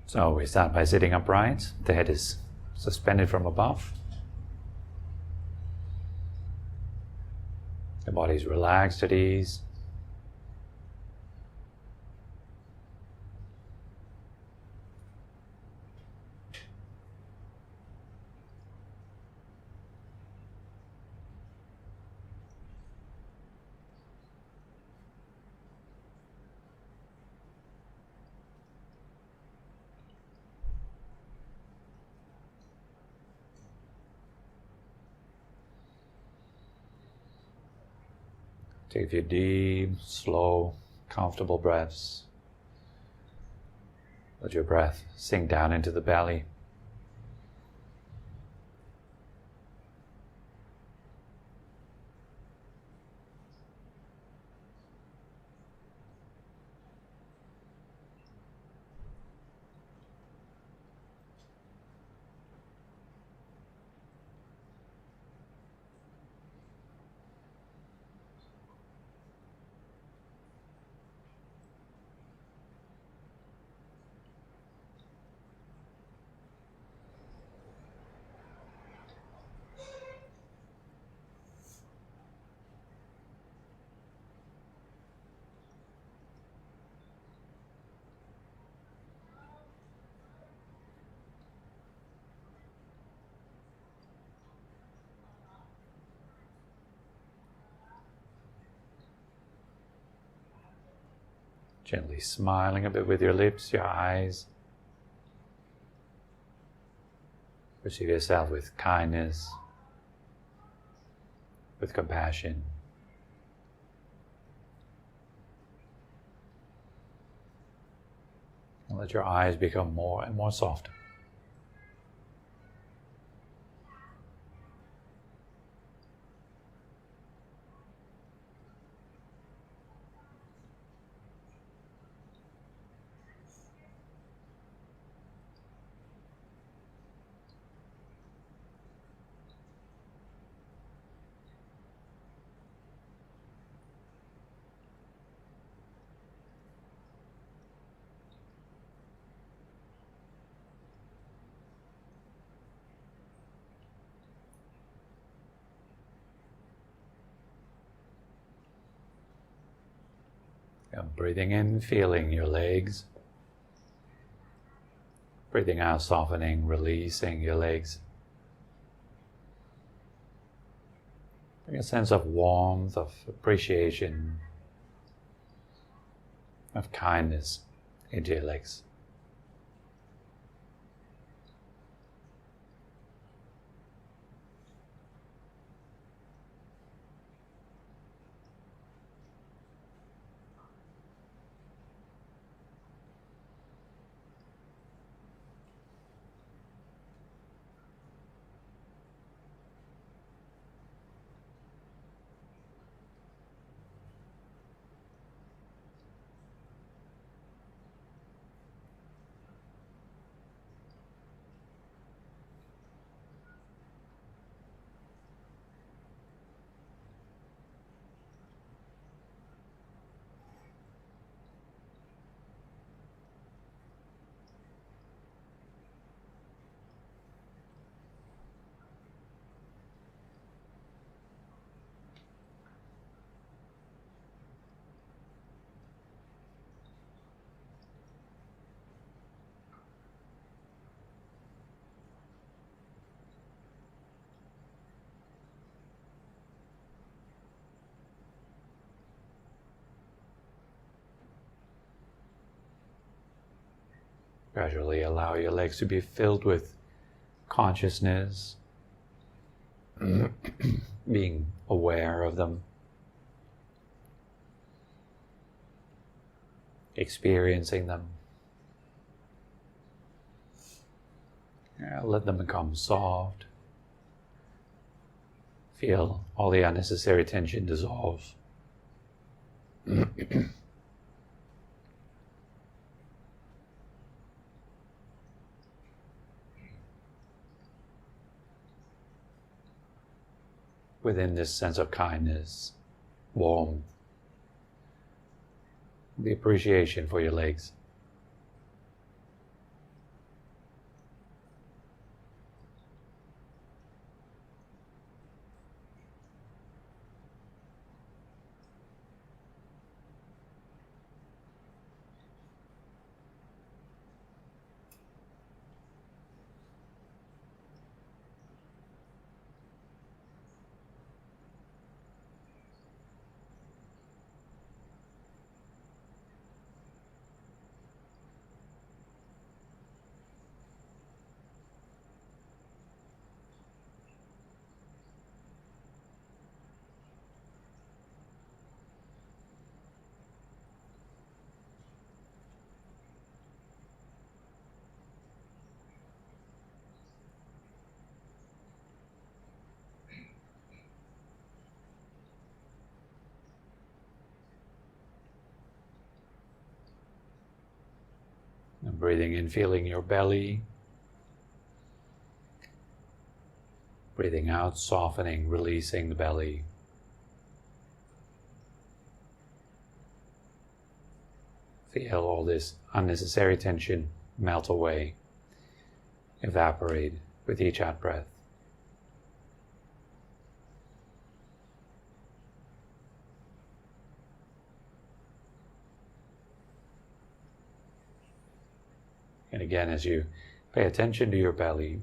So we start by sitting upright. The head is suspended from above. The body is relaxed at ease. Take a few deep, slow, comfortable breaths. Let your breath sink down into the belly. Gently smiling a bit with your lips, your eyes. Perceive yourself with kindness, with compassion. And let your eyes become more and more soft. And breathing in, feeling your legs. Breathing out, softening, releasing your legs. Bring a sense of warmth, of appreciation, of kindness into your legs. Gradually allow your legs to be filled with consciousness, being aware of them, experiencing them. Let them become soft. Feel all the unnecessary tension dissolve. Within this sense of kindness, warmth, the appreciation for your legs. breathing in, feeling your belly. Breathing out, softening, releasing the belly. Feel all this unnecessary tension melt away, evaporate with each out breath. And again, as you pay attention to your belly,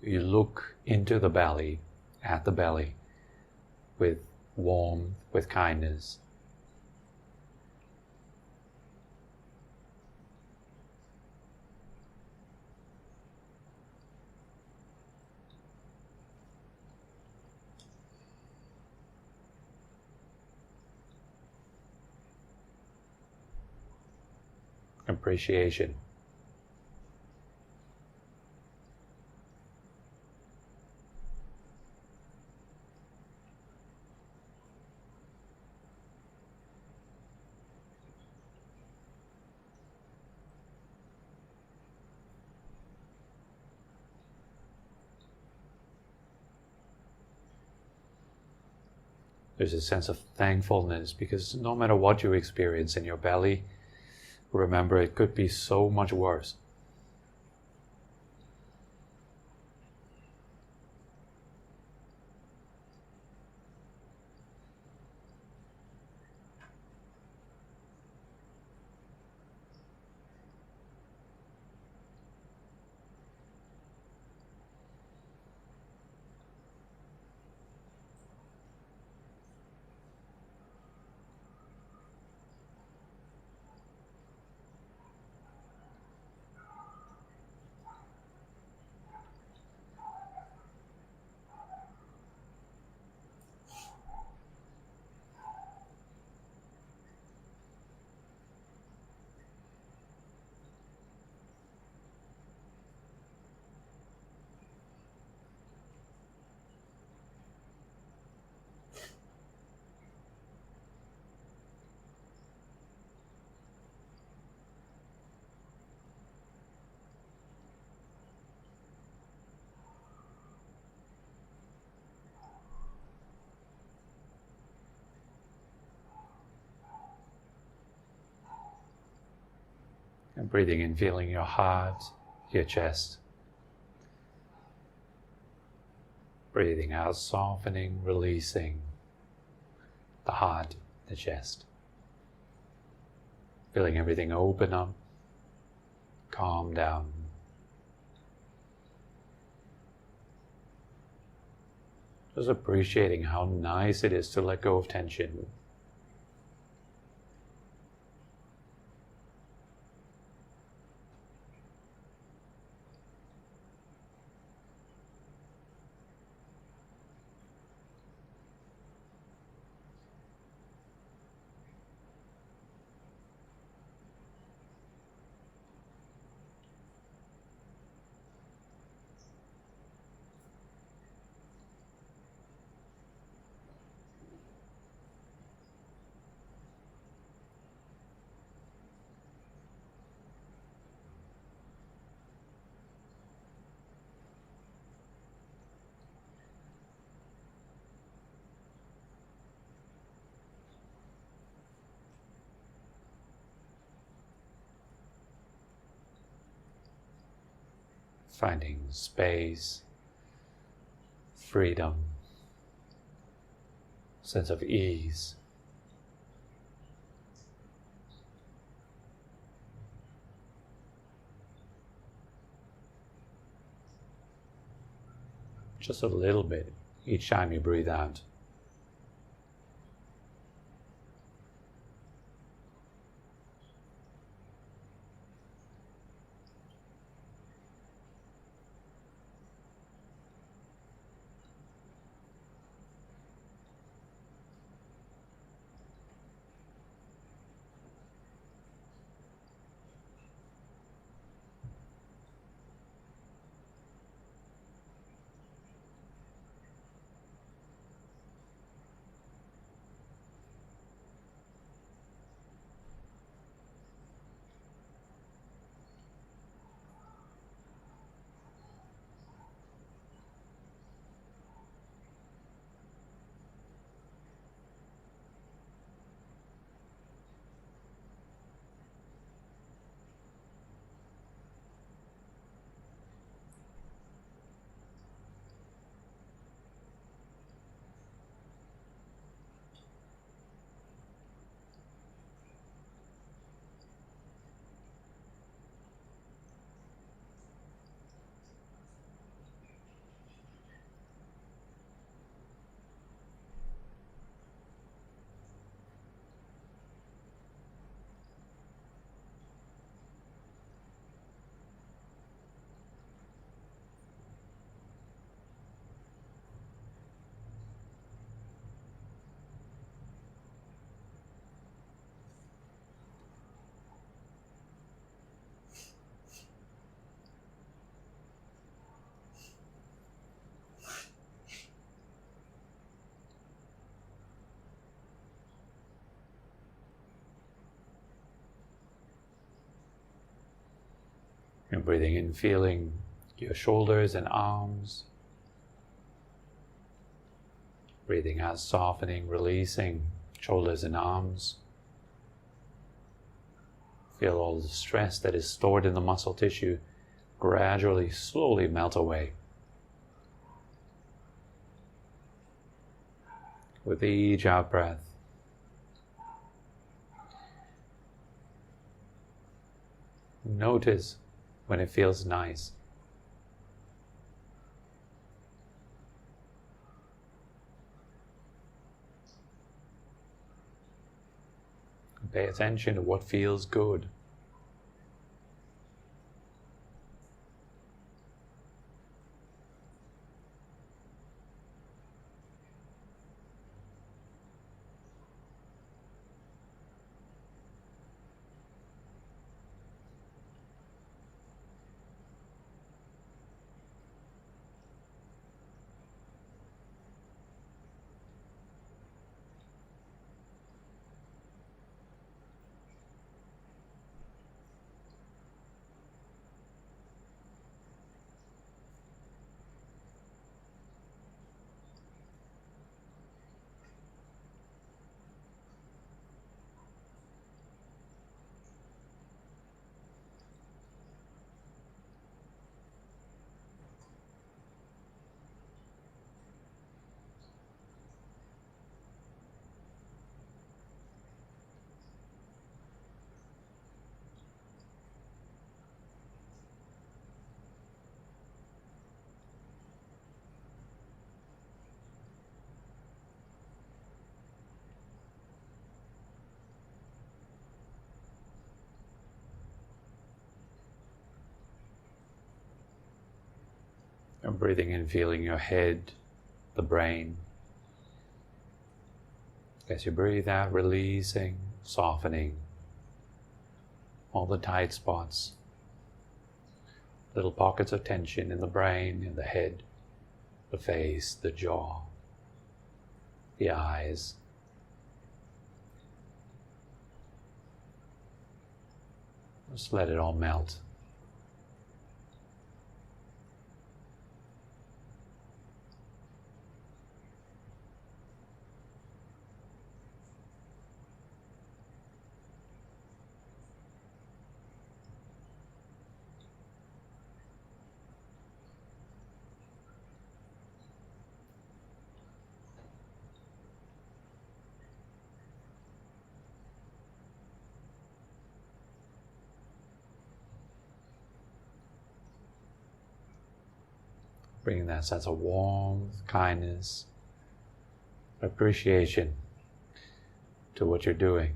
you look into the belly, at the belly, with warmth, with kindness. Appreciation. There's a sense of thankfulness because no matter what you experience in your belly, remember it could be so much worse. And breathing in, feeling your heart, your chest. Breathing out, softening, releasing the heart, the chest. Feeling everything open up, calm down. Just appreciating how nice it is to let go of tension. Finding space, freedom, sense of ease. Just a little bit each time you breathe out. And breathing in, feeling your shoulders and arms. Breathing out, softening, releasing shoulders and arms. Feel all the stress that is stored in the muscle tissue gradually, slowly melt away. With each out breath, notice when it feels nice. Pay attention to what feels good. And breathing in, feeling your head, the brain. As you breathe out, releasing, softening all the tight spots, little pockets of tension in the brain, in the head, the face, the jaw, the eyes. Just let it all melt. Bringing that sense of warmth, kindness, appreciation to what you're doing.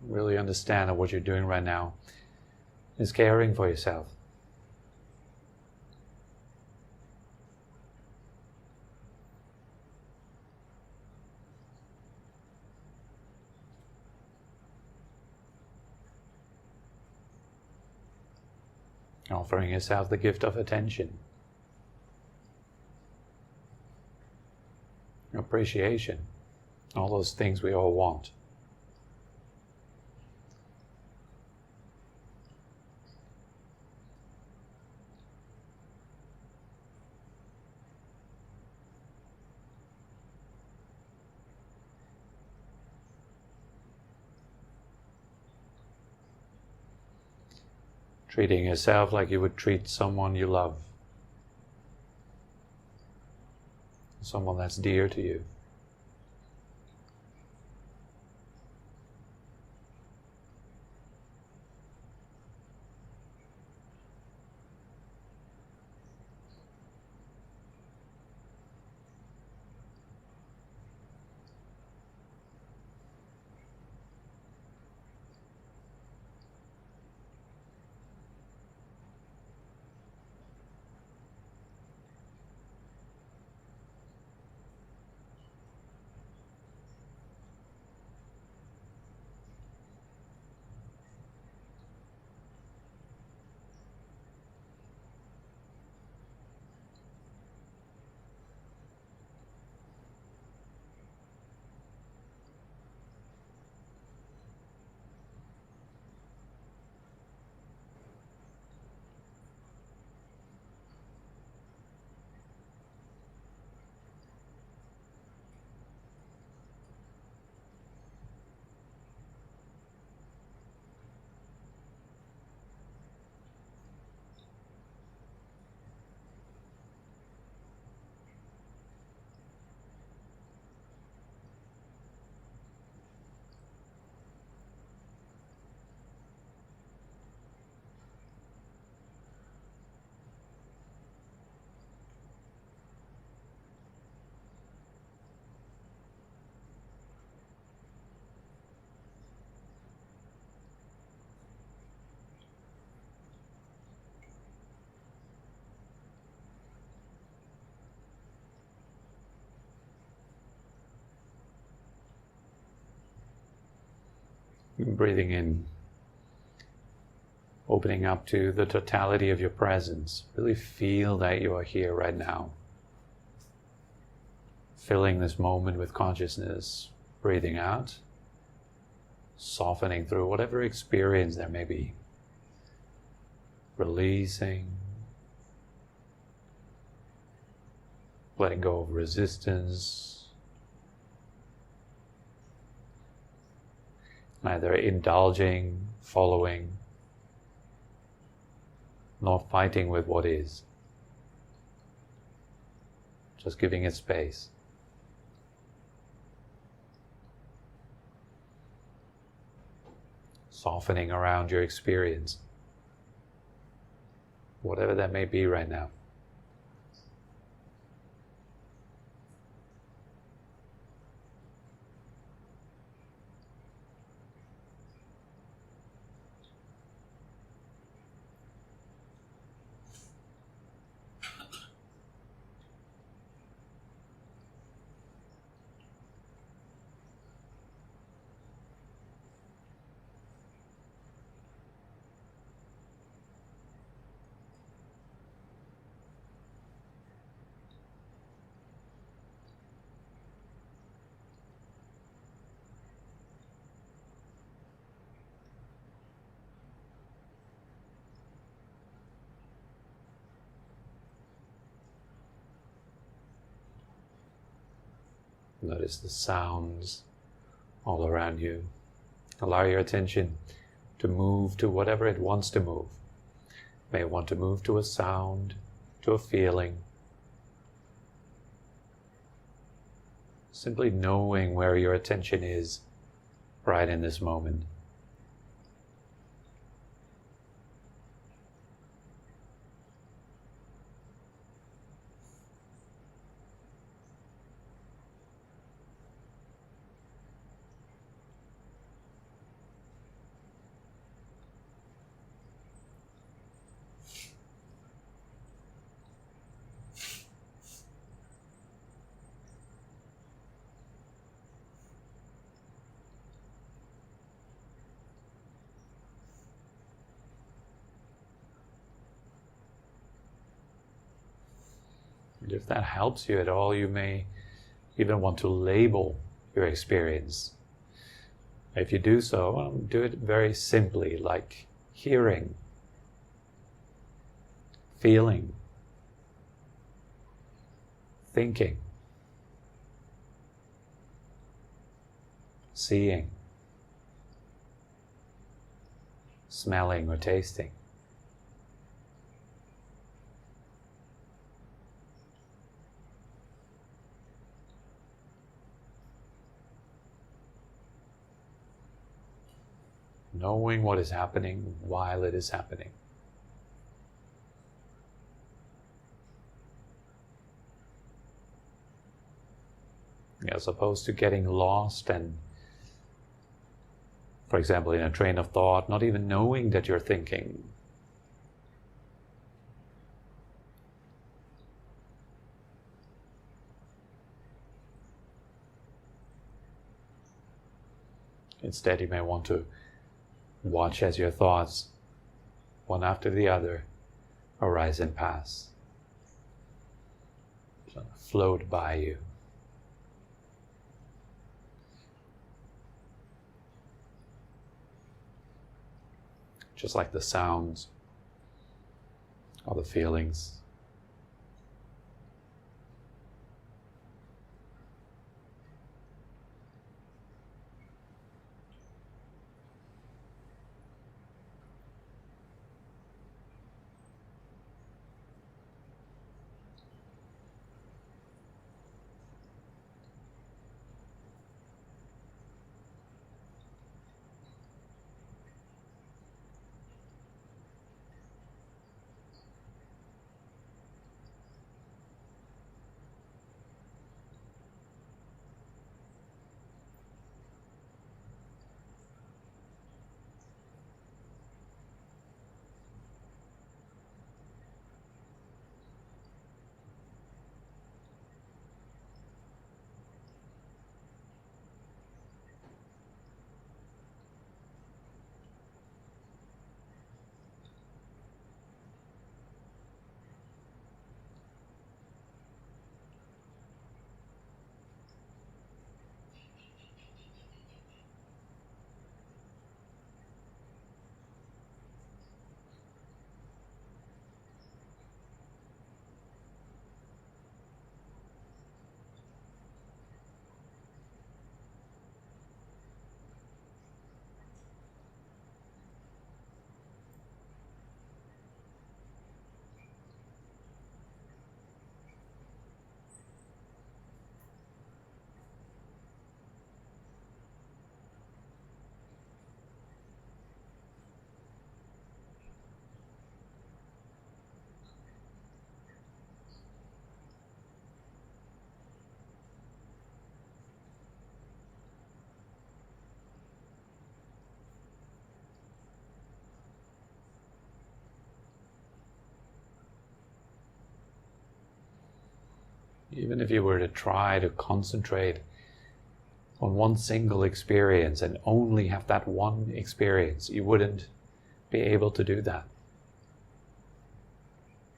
Really understand that what you're doing right now is caring for yourself. Offering yourself the gift of attention, appreciation, all those things we all want. Treating yourself like you would treat someone you love, someone that's dear to you. Breathing in, opening up to the totality of your presence. Really feel that you are here right now. Filling this moment with consciousness, breathing out, softening through whatever experience there may be. Releasing, letting go of resistance, neither indulging, following, nor fighting with what is. Just giving it space. Softening around your experience, whatever that may be right now. Notice the sounds all around you. Allow your attention to move to whatever it wants to move. It may want to move to a sound, to a feeling. Simply knowing where your attention is right in this moment. And if that helps you at all, you may even want to label your experience. If you do so, do it very simply, like hearing, feeling, thinking, seeing, smelling or tasting. Knowing what is happening while it is happening. As opposed to getting lost and, for example, in a train of thought, not even knowing that you're thinking. Instead, you may want to watch as your thoughts, one after the other, arise and pass. Sort of float by you. Just like the sounds or the feelings. Even if you were to try to concentrate on one single experience and only have that one experience, you wouldn't be able to do that.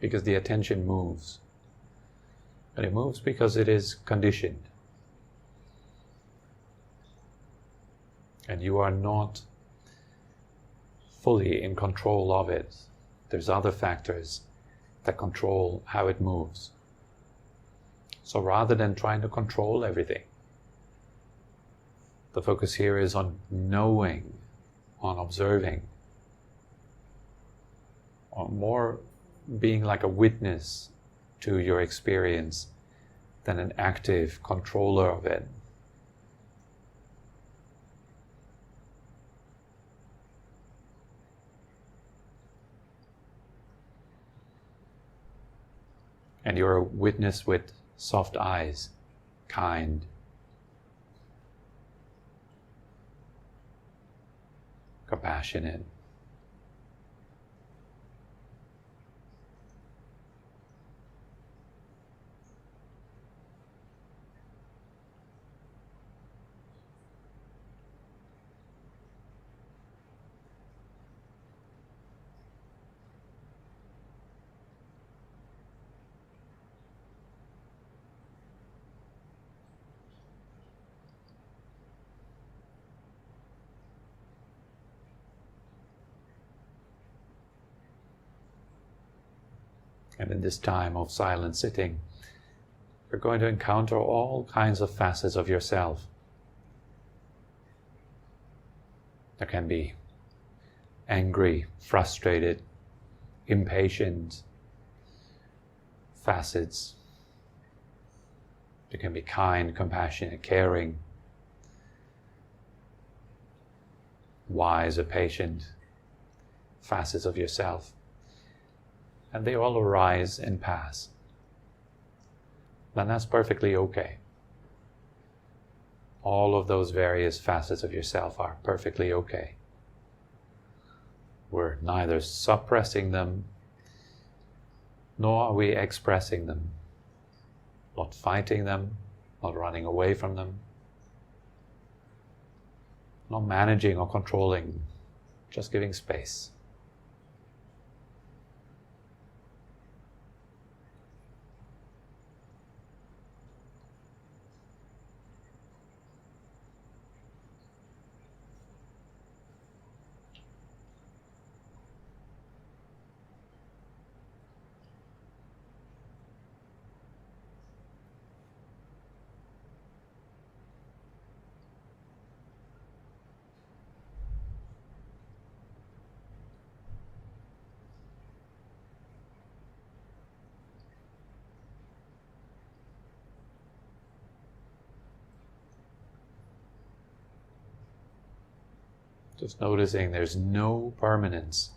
Because the attention moves. And it moves because it is conditioned. And you are not fully in control of it. There's other factors that control how it moves. So rather than trying to control everything, the focus here is on knowing, on observing, on more being like a witness to your experience than an active controller of it. And you're a witness with soft eyes, kind, compassionate. And in this time of silent sitting, you're going to encounter all kinds of facets of yourself. There can be angry, frustrated, impatient facets. There can be kind, compassionate, caring, wise or patient facets of yourself. And they all arise and pass. Then that's perfectly okay. All of those various facets of yourself are perfectly okay. We're neither suppressing them, nor are we expressing them. Not fighting them, not running away from them, not managing or controlling, just giving space. Just noticing there's no permanence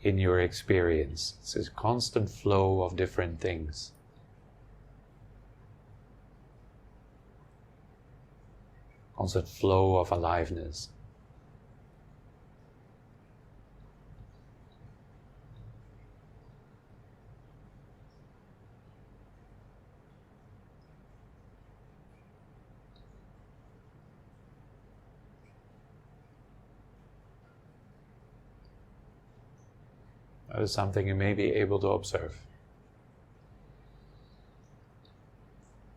in your experience. It's a constant flow of different things. Constant flow of aliveness. That is something you may be able to observe.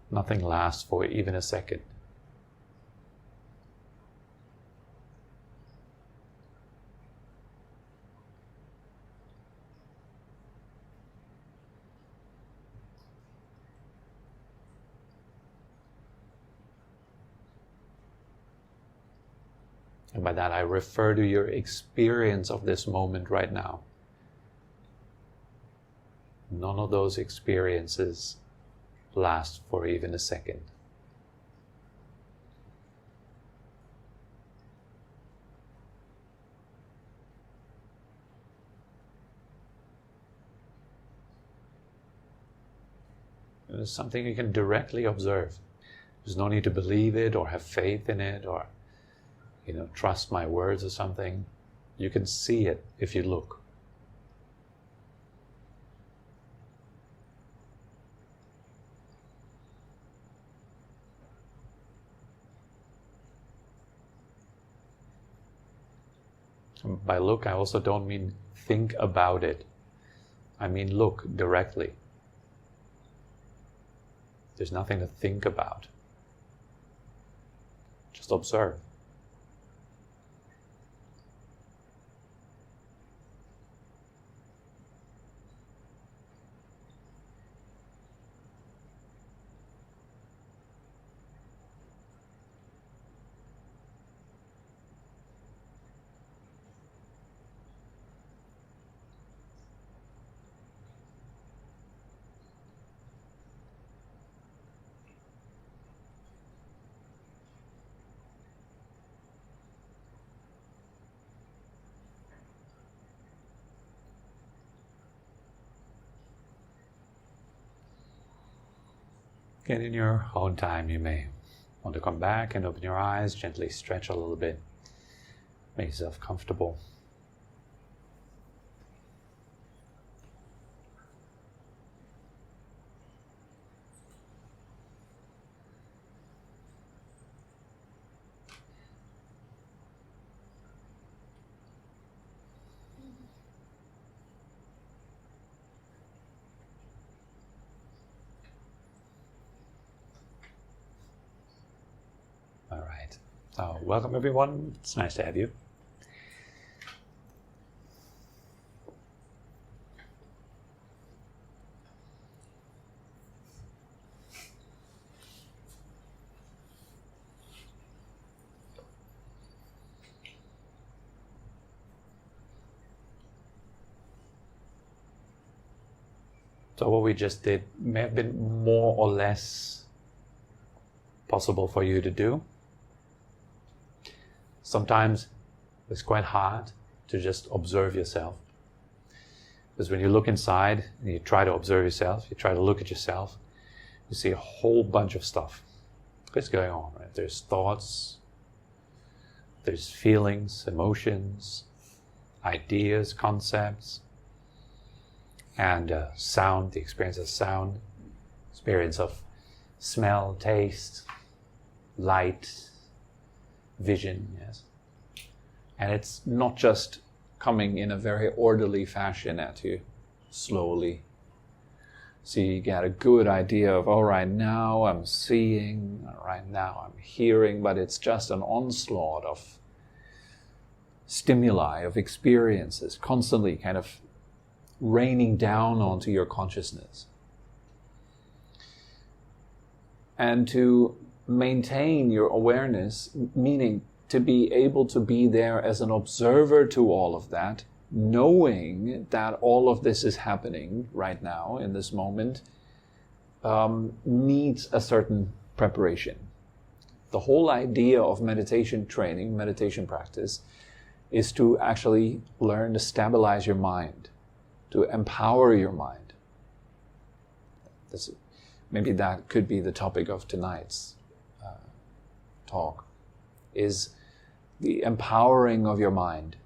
Nothing lasts for even a second. And by that I refer to your experience of this moment right now. None of those experiences last for even a second. It's something you can directly observe. There's no need to believe it or have faith in it or, trust my words or something. You can see it if you look. By look, I also don't mean think about it. I mean look directly. There's nothing to think about. Just observe. And in your own time, you may want to come back and open your eyes, gently stretch a little bit, make yourself comfortable. All right. So, welcome everyone. It's nice to have you. So what we just did may have been more or less possible for you to do. Sometimes it's quite hard to just observe yourself. Because when you look inside and you try to observe yourself, you try to look at yourself, you see a whole bunch of stuff that's going on, right? There's thoughts, there's feelings, emotions, ideas, concepts, and sound, the experience of sound, experience of smell, taste, light, vision, yes. And it's not just coming in a very orderly fashion at you, slowly. So you get a good idea of, all right, now I'm seeing, right now I'm hearing, but it's just an onslaught of stimuli, of experiences, constantly kind of raining down onto your consciousness. And to maintain your awareness, meaning to be able to be there as an observer to all of that, knowing that all of this is happening right now in this moment, needs a certain preparation. The whole idea of meditation training, meditation practice, is to actually learn to stabilize your mind, to empower your mind. Maybe that could be the topic of tonight's talk, is the empowering of your mind.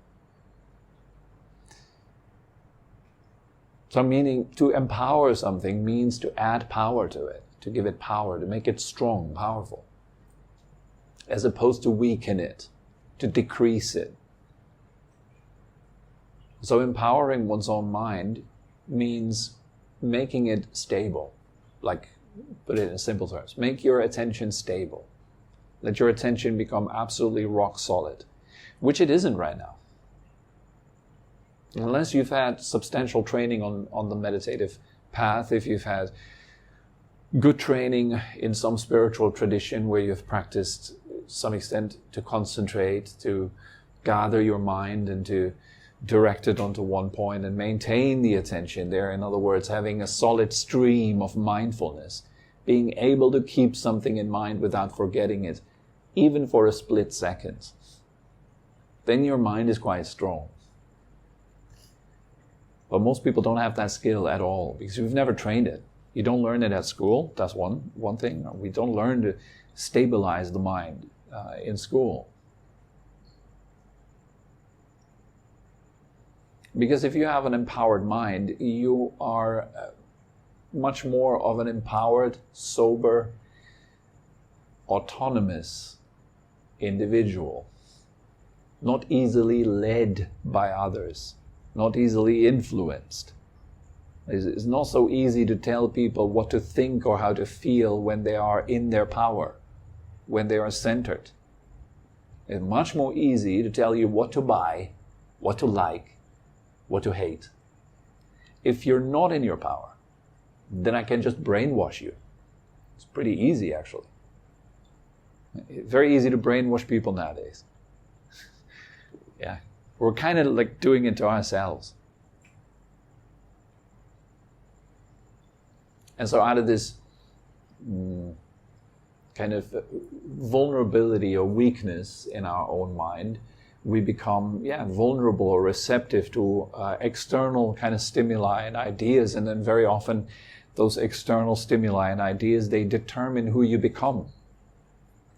So meaning to empower something means to add power to it, to give it power, to make it strong, powerful, as opposed to weaken it, to decrease it. So empowering one's own mind means making it stable, like put it in simple terms. Make your attention stable. Let your attention become absolutely rock solid, which it isn't right now. Unless you've had substantial training on the meditative path, if you've had good training in some spiritual tradition where you've practiced some extent to concentrate, to gather your mind and to direct it onto one point and maintain the attention there. In other words, having a solid stream of mindfulness, being able to keep something in mind without forgetting it, even for a split second, then your mind is quite strong. But most people don't have that skill at all because we've never trained it. You don't learn it at school. That's one thing. We don't learn to stabilize the mind in school. Because if you have an empowered mind, you are much more of an empowered, sober, autonomous individual. not easily led by others, not easily influenced. It's not so easy to tell people what to think or how to feel when they are in their power, when they are centered. It's much more easy to tell you what to buy, what to like, what to hate. If you're not in your power, then I can just brainwash you. It's pretty easy, actually. It's very easy to brainwash people nowadays. Yeah, we're kind of like doing it to ourselves. And so out of this kind of vulnerability or weakness in our own mind, we become vulnerable or receptive to external kind of stimuli and ideas. And then very often those external stimuli and ideas, they determine who you become.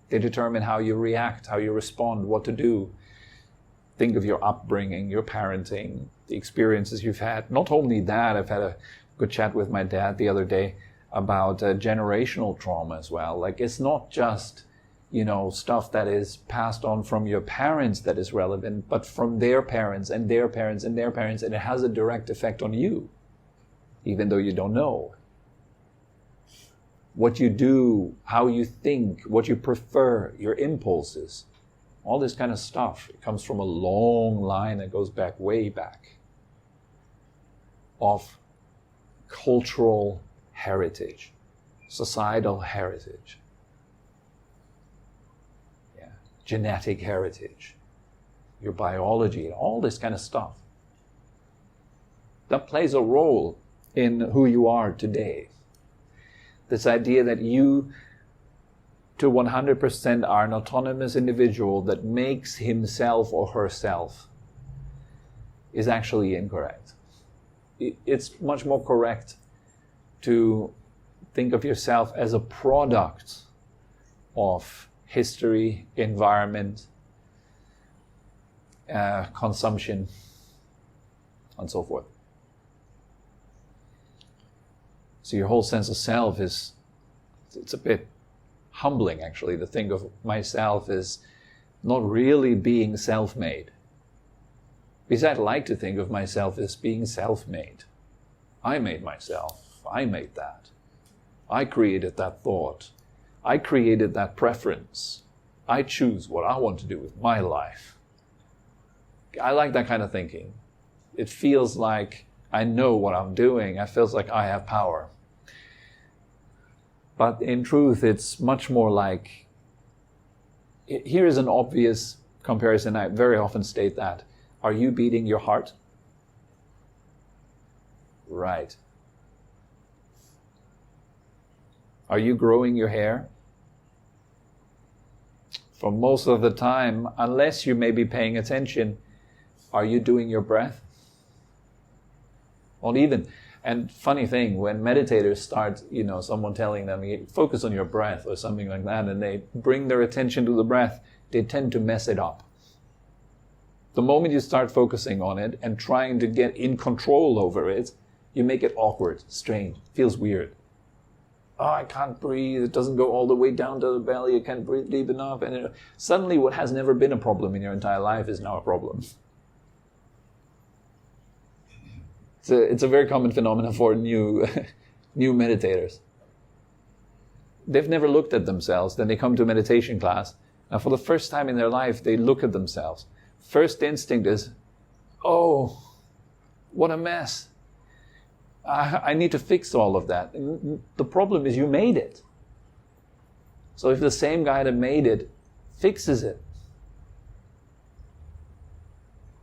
They determine how you react, how you respond, what to do. Think of your upbringing, your parenting, the experiences you've had. Not only that, I've had a good chat with my dad the other day about generational trauma as well. Like, it's not just, stuff that is passed on from your parents that is relevant, but from their parents and their parents and their parents, and it has a direct effect on you, even though you don't know. What you do, how you think, what you prefer, your impulses, all this kind of stuff, it comes from a long line that goes back, way back, of cultural heritage, societal heritage, genetic heritage, your biology, all this kind of stuff. That plays a role in who you are today. This idea that you, to 100%, are an autonomous individual that makes himself or herself is actually incorrect. It's much more correct to think of yourself as a product of history, environment, consumption, and so forth. So your whole sense of self it's a bit humbling, actually, to think of myself as not really being self-made. Because I'd like to think of myself as being self-made. I made myself. I made that. I created that thought. I created that preference. I choose what I want to do with my life. I like that kind of thinking. It feels like I know what I'm doing. It feels like I have power. But in truth, it's much more like, here is an obvious comparison. I very often state that. Are you beating your heart? Right. Are you growing your hair? For most of the time, unless you may be paying attention, are you doing your breath? Not even. And funny thing, when meditators start, someone telling them, focus on your breath or something like that, and they bring their attention to the breath, they tend to mess it up. The moment you start focusing on it and trying to get in control over it, you make it awkward, strange, feels weird. Oh, I can't breathe, it doesn't go all the way down to the belly, I can't breathe deep enough. And suddenly what has never been a problem in your entire life is now a problem. It's a very common phenomenon for new meditators. They've never looked at themselves, then they come to a meditation class, and for the first time in their life, they look at themselves. First instinct is, oh, what a mess. I need to fix all of that. And the problem is you made it. So if the same guy that made it fixes it,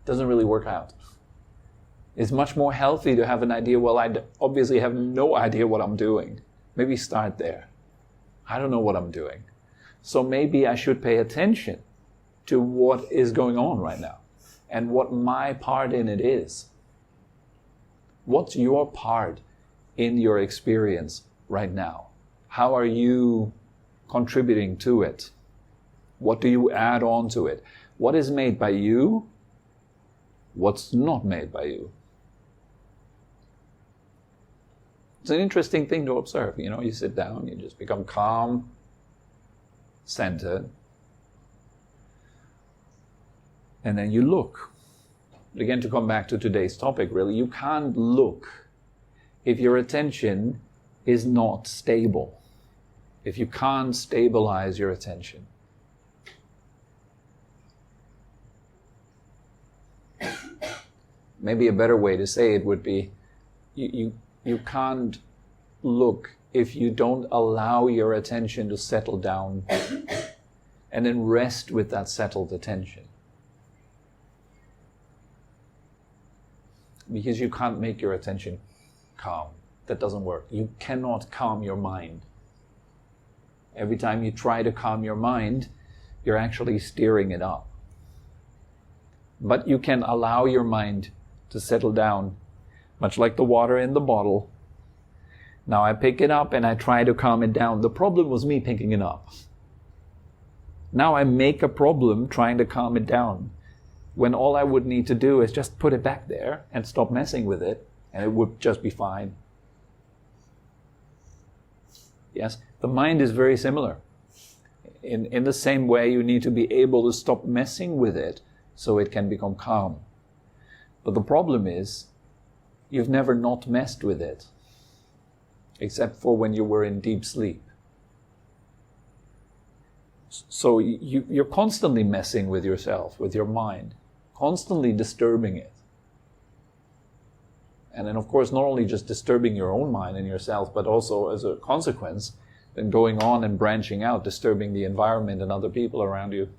doesn't really work out. It's much more healthy to have an idea, well, I obviously have no idea what I'm doing. Maybe start there. I don't know what I'm doing. So maybe I should pay attention to what is going on right now and what my part in it is. What's your part in your experience right now? How are you contributing to it? What do you add on to it? What is made by you? What's not made by you? It's an interesting thing to observe. You sit down, you just become calm, centered. And then you look. Again, to come back to today's topic, really, you can't look if your attention is not stable. If you can't stabilize your attention. Maybe a better way to say it would be, you can't look if you don't allow your attention to settle down and then rest with that settled attention. Because you can't make your attention calm. That doesn't work. You cannot calm your mind. Every time you try to calm your mind, you're actually steering it up. But you can allow your mind to settle down, much like the water in the bottle. Now I pick it up and I try to calm it down. The problem was me picking it up. Now I make a problem trying to calm it down, when all I would need to do is just put it back there and stop messing with it, and it would just be fine. Yes, the mind is very similar. In the same way, you need to be able to stop messing with it so it can become calm. But the problem is, you've never not messed with it, except for when you were in deep sleep. So you're constantly messing with yourself, with your mind, constantly disturbing it. And then, of course, not only just disturbing your own mind and yourself, but also as a consequence, then going on and branching out, disturbing the environment and other people around you.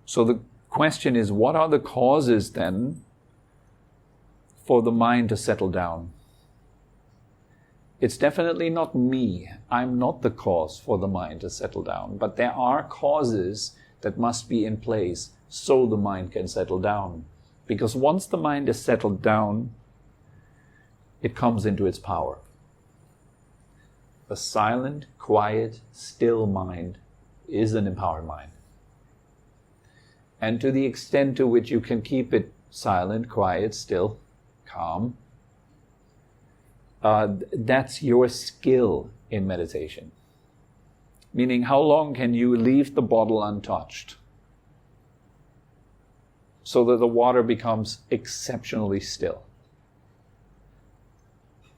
So the question is, what are the causes then for the mind to settle down? It's definitely not me. I'm not the cause for the mind to settle down. But there are causes that must be in place so the mind can settle down. Because once the mind is settled down, it comes into its power. A silent, quiet, still mind is an empowered mind. And to the extent to which you can keep it silent, quiet, still, calm, that's your skill in meditation. Meaning, how long can you leave the bottle untouched so that the water becomes exceptionally still?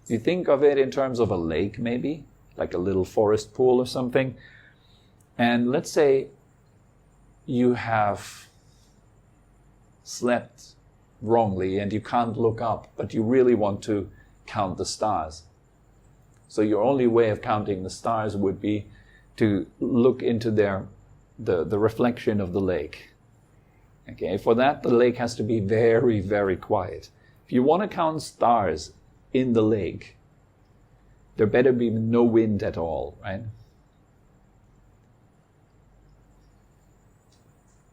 You think of it in terms of a lake, maybe, like a little forest pool or something. And let's say you have slept wrongly and you can't look up, but you really want to count the stars. So your only way of counting the stars would be to look into the reflection of the lake. Okay, for that the lake has to be very, very quiet. If you want to count stars in the lake, there better be no wind at all, right?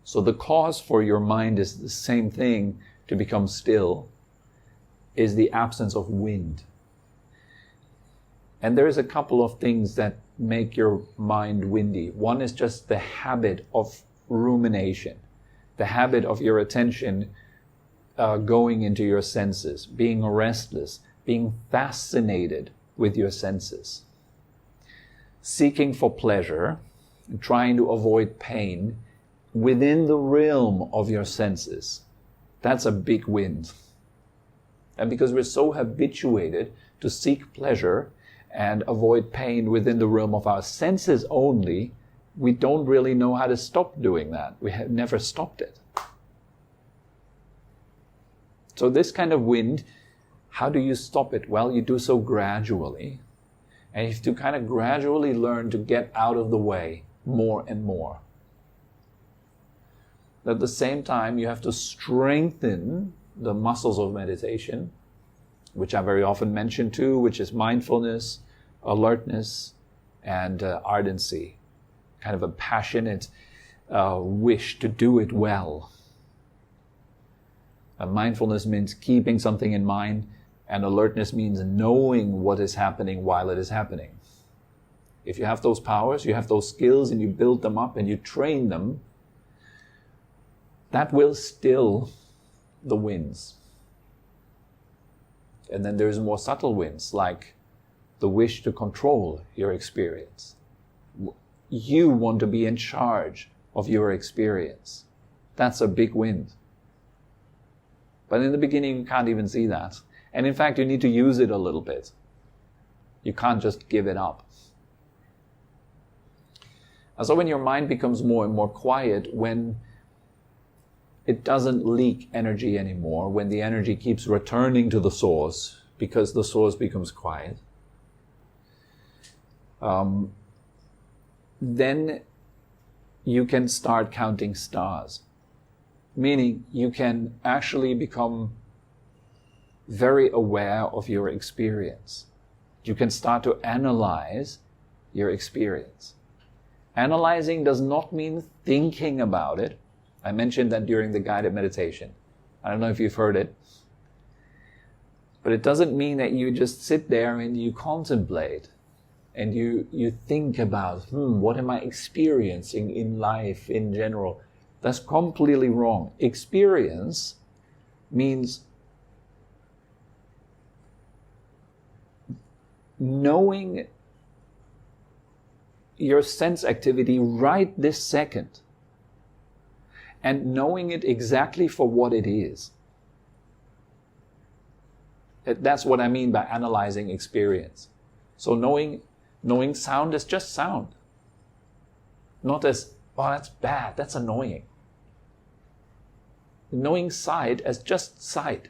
So the cause for your mind is the same thing to become still, is the absence of wind. And there's a couple of things that make your mind windy. One is just the habit of rumination, the habit of your attention going into your senses, being restless, being fascinated with your senses, seeking for pleasure, and trying to avoid pain within the realm of your senses. That's a big wind. And because we're so habituated to seek pleasure and avoid pain within the realm of our senses only, we don't really know how to stop doing that. We have never stopped it. So this kind of wind, how do you stop it? Well, you do so gradually. And you have to kind of gradually learn to get out of the way more and more. At the same time, you have to strengthen the muscles of meditation, which I very often mention too, which is mindfulness, alertness, and ardency. Kind of a passionate wish to do it well. Mindfulness means keeping something in mind, and alertness means knowing what is happening while it is happening. If you have those powers, you have those skills, and you build them up and you train them, that will still the winds. And then there's more subtle winds, like the wish to control your experience. You want to be in charge of your experience. That's a big win. But in the beginning, you can't even see that. And in fact, you need to use it a little bit. You can't just give it up. And so when your mind becomes more and more quiet, when it doesn't leak energy anymore, when the energy keeps returning to the source because the source becomes quiet, then you can start counting stars. Meaning you can actually become very aware of your experience. You can start to analyze your experience. Analyzing does not mean thinking about it. I mentioned that during the guided meditation. I don't know if you've heard it. But it doesn't mean that you just sit there and you contemplate and you think about, what am I experiencing in life in general? That's completely wrong. Experience means knowing your sense activity right this second and knowing it exactly for what it is. That's what I mean by analyzing experience. So knowing sound as just sound. Not as, oh, that's bad, that's annoying. Knowing sight as just sight.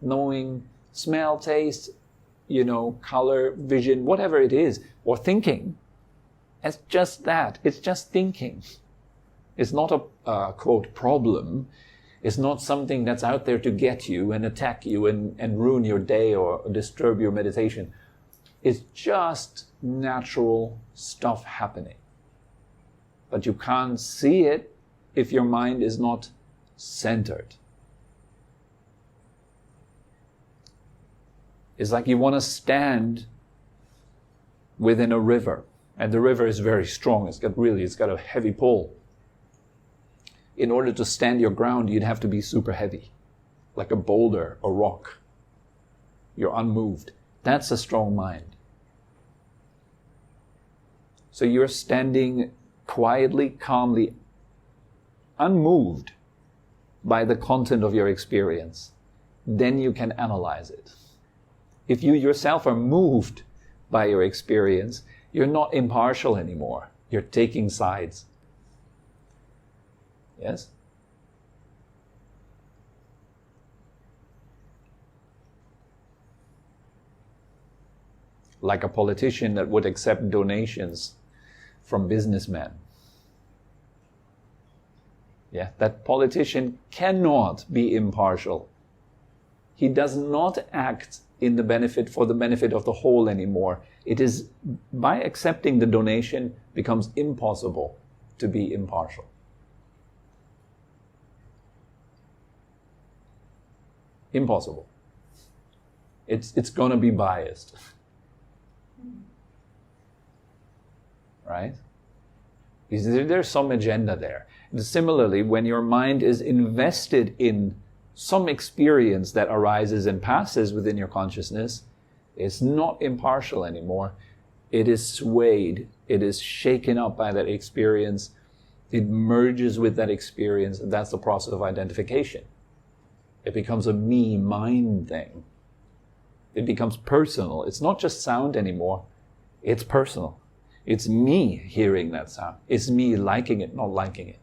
Knowing smell, taste, color, vision, whatever it is, or thinking, as just that. It's just thinking. It's not a quote, problem. It's not something that's out there to get you and attack you and ruin your day or disturb your meditation. It's just natural stuff happening. But you can't see it if your mind is not centered. It's like you want to stand within a river, and the river is very strong. It's got a heavy pull. In order to stand your ground, you'd have to be super heavy, like a boulder, a rock. You're unmoved. That's a strong mind. So you're standing quietly, calmly, unmoved by the content of your experience. Then you can analyze it. If you yourself are moved by your experience, you're not impartial anymore. You're taking sides. Yes? Like a politician that would accept donations from businessmen. Yeah, that politician cannot be impartial. He does not act for the benefit of the whole anymore. It is, by accepting the donation, becomes impossible to be impartial. Impossible. It's going to be biased. Right? There's some agenda there. And similarly, when your mind is invested in some experience that arises and passes within your consciousness, it's not impartial anymore. It is swayed. It is shaken up by that experience. It merges with that experience. And that's the process of identification. It becomes a me, mind thing. It becomes personal. It's not just sound anymore. It's personal. It's me hearing that sound. It's me liking it, not liking it.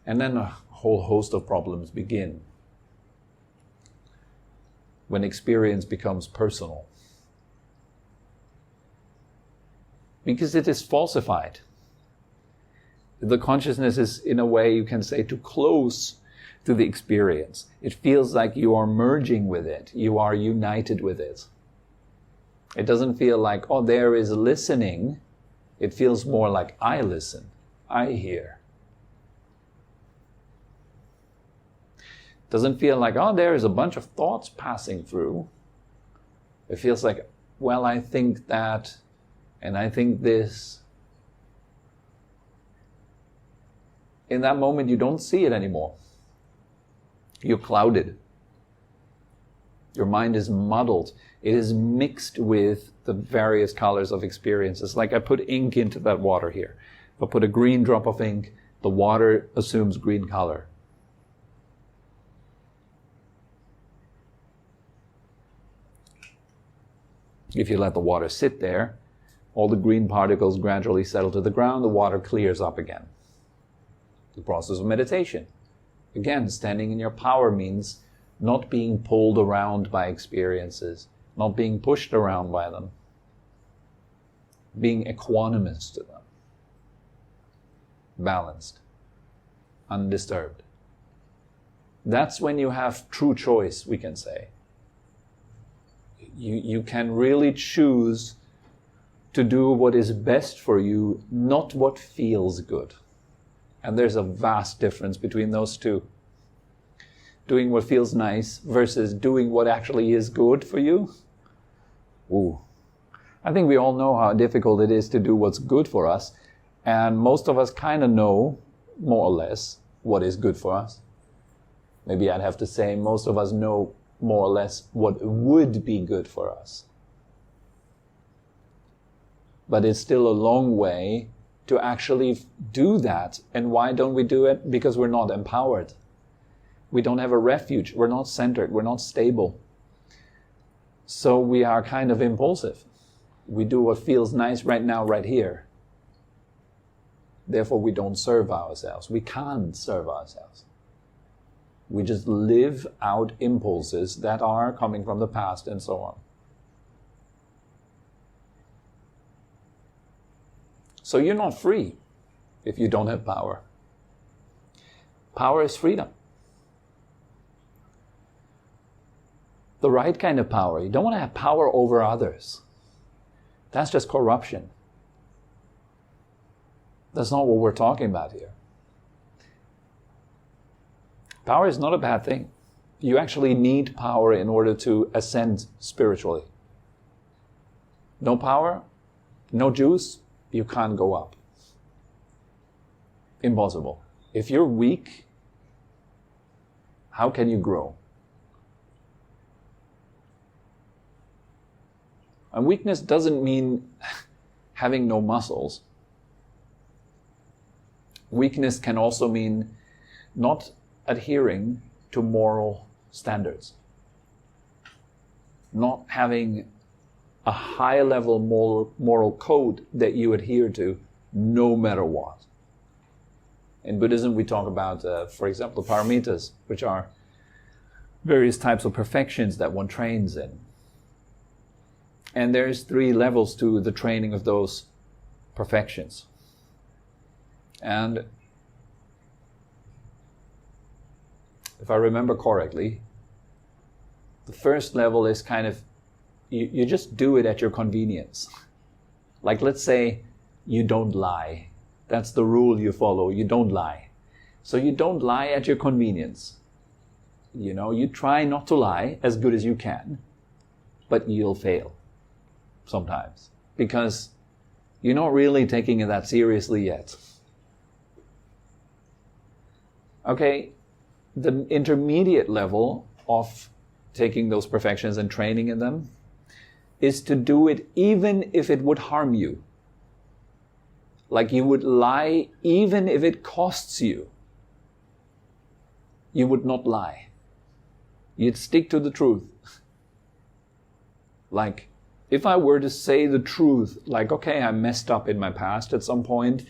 And then a whole host of problems begin when experience becomes personal. Because it is falsified. The consciousness is, in a way, you can say, too close to the experience. It feels like you are merging with it. You are united with it. It doesn't feel like, oh, there is listening. It feels more like I listen, I hear. It doesn't feel like, oh, there is a bunch of thoughts passing through. It feels like, well, I think that, and I think this. In that moment, you don't see it anymore. You're clouded. Your mind is muddled. It is mixed with the various colors of experiences. Like I put ink into that water here. If I put a green drop of ink, the water assumes green color. If you let the water sit there, all the green particles gradually settle to the ground, the water clears up again. The process of meditation. Again, standing in your power means not being pulled around by experiences, not being pushed around by them, being equanimous to them, balanced, undisturbed. That's when you have true choice, we can say. You can really choose to do what is best for you, not what feels good. And there's a vast difference between those two. Doing what feels nice versus doing what actually is good for you. Ooh. I think we all know how difficult it is to do what's good for us. And most of us kind of know, more or less, what is good for us. Maybe I'd have to say most of us know more or less what would be good for us. But it's still a long way to actually do that. And why don't we do it? Because we're not empowered. We don't have a refuge. We're not centered. We're not stable. So we are kind of impulsive. We do what feels nice right now, right here. Therefore, we don't serve ourselves. We can't serve ourselves. We just live out impulses that are coming from the past and so on. So you're not free if you don't have power. Power is freedom. The right kind of power. You don't want to have power over others. That's just corruption. That's not what we're talking about here. Power is not a bad thing. You actually need power in order to ascend spiritually. No power, no juice, you can't go up. Impossible. If you're weak, how can you grow? And weakness doesn't mean having no muscles. Weakness can also mean not adhering to moral standards. Not having a high level moral code that you adhere to no matter what. In Buddhism we talk about, for example, paramitas, which are various types of perfections that one trains in. And there's 3 levels to the training of those perfections. And if I remember correctly, the first level is kind of, you just do it at your convenience. Like let's say you don't lie. That's the rule you follow. You don't lie. So you don't lie at your convenience. You know, you try not to lie as good as you can, but you'll fail sometimes because you're not really taking it that seriously yet. Okay, the intermediate level of taking those perfections and training in them is to do it even if it would harm you. Like you would lie even if it costs you. You would not lie. You'd stick to the truth. Like, if I were to say the truth, like, okay, I messed up in my past at some point,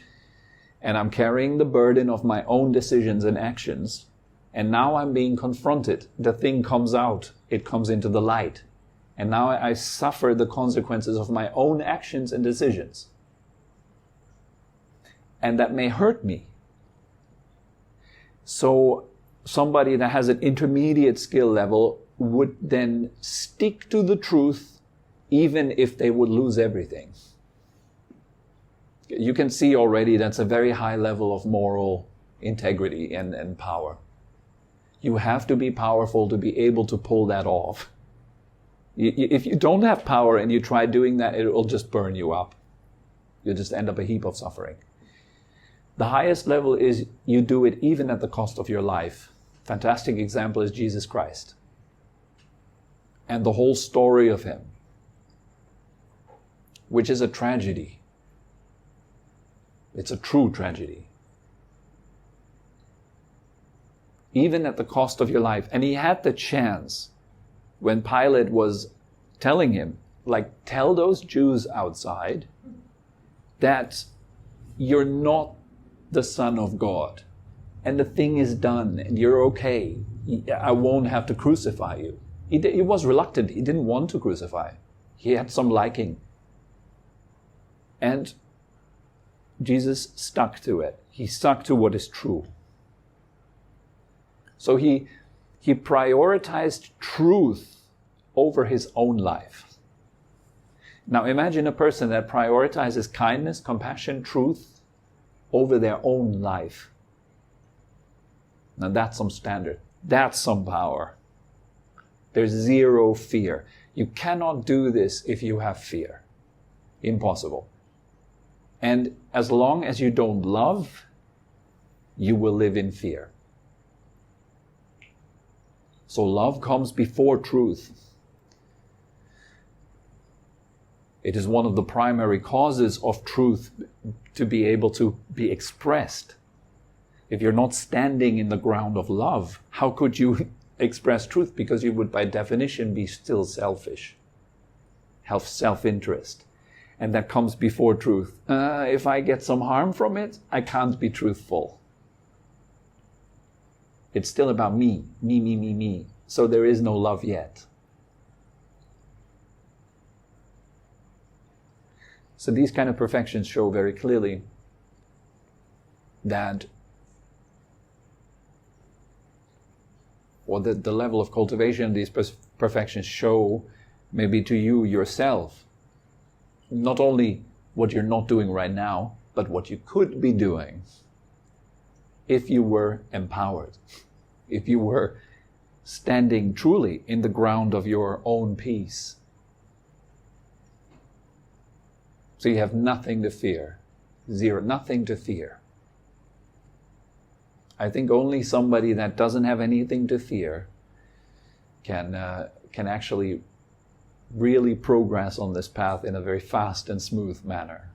and I'm carrying the burden of my own decisions and actions, and now I'm being confronted. The thing comes out. It comes into the light. And now I suffer the consequences of my own actions and decisions. And that may hurt me. So somebody that has an intermediate skill level would then stick to the truth even if they would lose everything. You can see already that's a very high level of moral integrity and power. You have to be powerful to be able to pull that off. If you don't have power and you try doing that, it will just burn you up. You'll just end up a heap of suffering. The highest level is you do it even at the cost of your life. Fantastic example is Jesus Christ. And the whole story of him, which is a tragedy. It's a true tragedy. Even at the cost of your life. And he had the chance when Pilate was telling him, like, tell those Jews outside that you're not the Son of God. And the thing is done and you're okay. I won't have to crucify you. He was reluctant. He didn't want to crucify. He had some liking. And Jesus stuck to it. He stuck to what is true. So he prioritized truth over his own life. Now imagine a person that prioritizes kindness, compassion, truth over their own life. Now that's some standard. That's some power. There's zero fear. You cannot do this if you have fear. Impossible. And as long as you don't love, you will live in fear. So love comes before truth. It is one of the primary causes of truth to be able to be expressed. If you're not standing in the ground of love, how could you express truth? Because you would by definition be still selfish, have self-interest. And that comes before truth. If I get some harm from it, I can't be truthful. It's still about me. Me. So there is no love yet. So these kind of perfections show very clearly that, or the level of cultivation these perfections show maybe to you yourself, not only what you're not doing right now, but what you could be doing if you were empowered, if you were standing truly in the ground of your own peace. So you have nothing to fear. Zero, nothing to fear. I think only somebody that doesn't have anything to fear can actually really progress on this path in a very fast and smooth manner.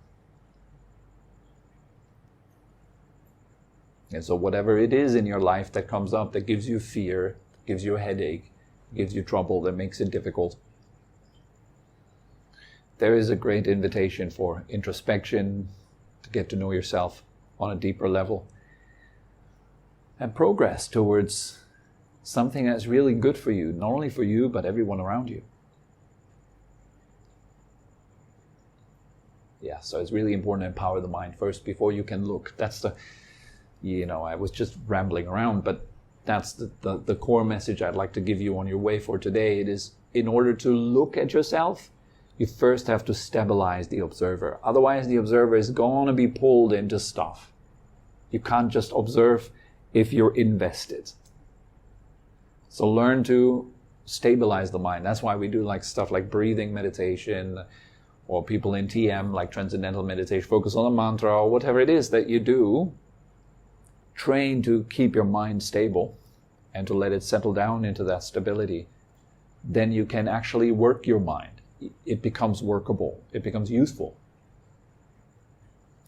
And so whatever it is in your life that comes up that gives you fear, gives you a headache, gives you trouble, that makes it difficult, there is a great invitation for introspection, to get to know yourself on a deeper level, and progress towards something that's really good for you, not only for you, but everyone around you. Yeah, so it's really important to empower the mind first before you can look. That's the, I was just rambling around, but that's the core message I'd like to give you on your way for today. It is, in order to look at yourself, you first have to stabilize the observer. Otherwise, the observer is going to be pulled into stuff. You can't just observe if you're invested. So learn to stabilize the mind. That's why we do stuff like breathing meditation, or people in TM, like transcendental meditation, focus on a mantra, or whatever it is that you do. Train to keep your mind stable and to let it settle down into that stability. Then you can actually work your mind. It becomes workable. It becomes useful.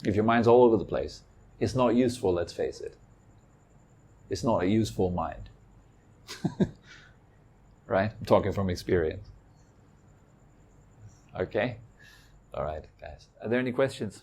If your mind's all over the place, it's not useful, let's face it. It's not a useful mind. Right? I'm talking from experience. Okay? All right, guys. Are there any questions?